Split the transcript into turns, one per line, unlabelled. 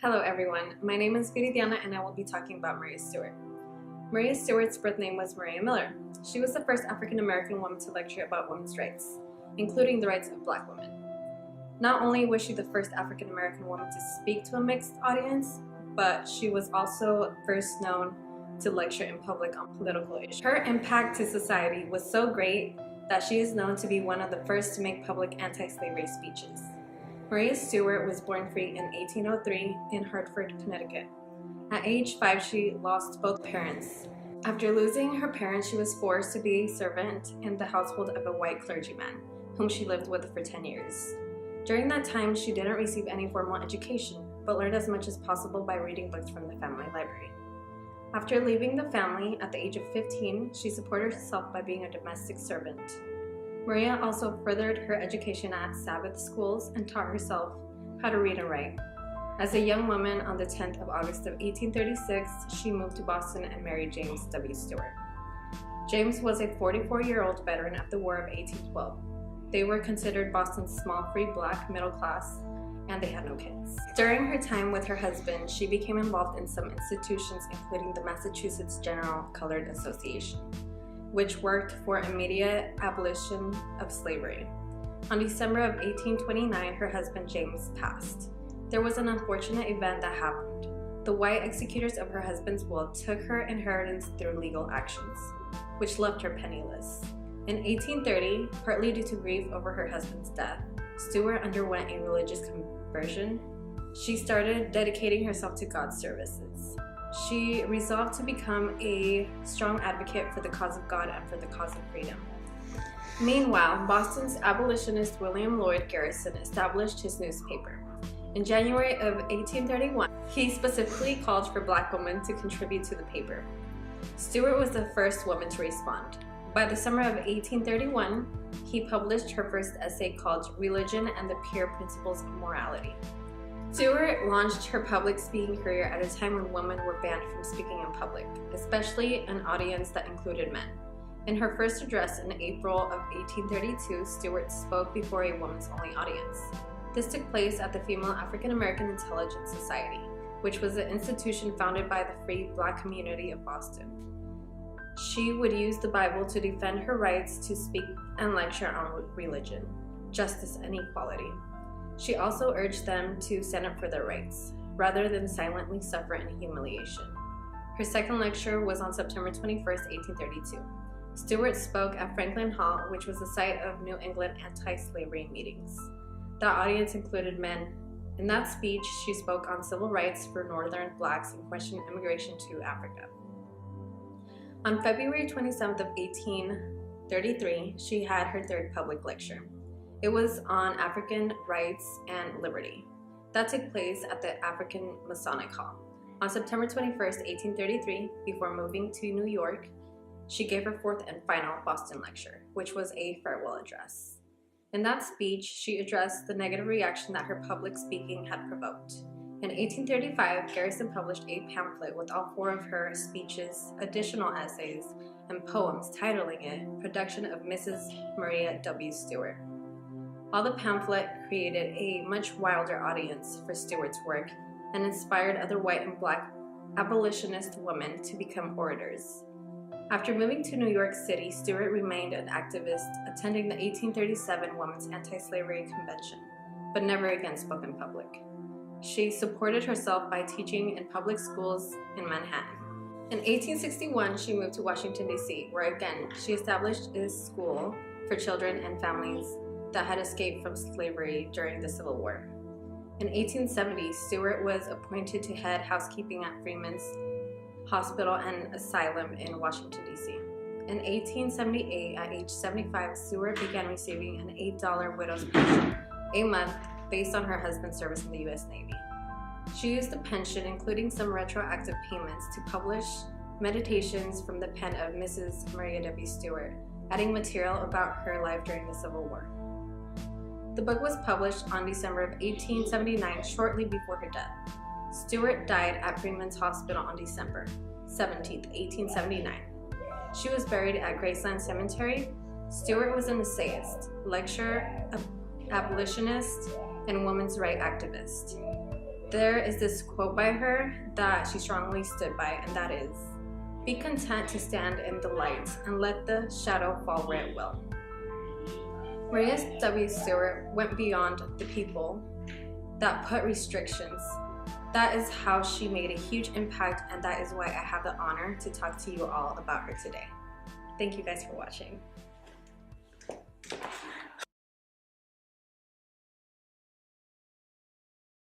Hello everyone, my name is Viridiana and I will be talking about Maria Stewart. Maria Stewart's birth name was Maria Miller. She was the first African American woman to lecture about women's rights, including the rights of Black women. Not only was she the first African American woman to speak to a mixed audience, but she was also first known to lecture in public on political issues. Her impact to society was so great that she is known to be one of the first to make public anti-slavery speeches. Maria Stewart was born free in 1803 in Hartford, Connecticut. At age 5, she lost both parents. After losing her parents, she was forced to be a servant in the household of a white clergyman, whom she lived with for 10 years. During that time, she didn't receive any formal education, but learned as much as possible by reading books from the family library. After leaving the family at the age of 15, she supported herself by being a domestic servant. Maria also furthered her education at Sabbath schools and taught herself how to read and write. As a young woman, on the 10th of August of 1836, she moved to Boston and married James W. Stewart. James was a 44-year-old veteran of the War of 1812. They were considered Boston's small free Black middle class, and they had no kids. During her time with her husband, she became involved in some institutions, including the Massachusetts General Colored Association, which worked for immediate abolition of slavery. On December of 1829, her husband James passed. There was an unfortunate event that happened. The white executors of her husband's will took her inheritance through legal actions, which left her penniless. In 1830, partly due to grief over her husband's death, Stewart underwent a religious conversion. She started dedicating herself to God's services. She resolved to become a strong advocate for the cause of God and for the cause of freedom. Meanwhile, Boston's abolitionist William Lloyd Garrison established his newspaper. In January of 1831, he specifically called for Black women to contribute to the paper. Stewart was the first woman to respond. By the summer of 1831, he published her first essay called Religion and the Pure Principles of Morality. Stewart launched her public speaking career at a time when women were banned from speaking in public, especially an audience that included men. In her first address in April of 1832, Stewart spoke before a women's-only audience. This took place at the Female African American Intelligence Society, which was an institution founded by the free Black community of Boston. She would use the Bible to defend her rights to speak and lecture on religion, justice, and equality. She also urged them to stand up for their rights, rather than silently suffer in humiliation. Her second lecture was on September 21, 1832. Stewart spoke at Franklin Hall, which was the site of New England anti-slavery meetings. The audience included men. In that speech, she spoke on civil rights for Northern Blacks and questioned immigration to Africa. On February 27th of 1833, she had her third public lecture. It was on African rights and liberty. That took place at the African Masonic Hall. On September 21, 1833, before moving to New York, she gave her fourth and final Boston lecture, which was a farewell address. In that speech, she addressed the negative reaction that her public speaking had provoked. In 1835, Garrison published a pamphlet with all four of her speeches, additional essays, and poems titling it Production of Mrs. Maria W. Stewart. While the pamphlet created a much wilder audience for Stewart's work and inspired other white and Black abolitionist women to become orators. After moving to New York City, Stewart remained an activist, attending the 1837 Women's Anti-Slavery Convention, but never again spoke in public. She supported herself by teaching in public schools in Manhattan. In 1861, she moved to Washington, D.C., where again she established a school for children and families that had escaped from slavery during the Civil War. In 1870, Stewart was appointed to head housekeeping at Freeman's Hospital and Asylum in Washington, D.C. In 1878, at age 75, Stewart began receiving an $8 widow's pension a month based on her husband's service in the U.S. Navy. She used the pension, including some retroactive payments, to publish meditations from the pen of Mrs. Maria W. Stewart, adding material about her life during the Civil War. The book was published on December of 1879, shortly before her death. Stewart died at Freeman's Hospital on December 17, 1879. She was buried at Graceland Cemetery. Stewart was an essayist, lecturer, abolitionist, and women's rights activist. There is this quote by her that she strongly stood by, and that is, "Be content to stand in the light and let the shadow fall where it will." Maria W. Stewart went beyond the people that put restrictions. That is how she made a huge impact, and that is why I have the honor to talk to you all about her today. Thank you guys for watching.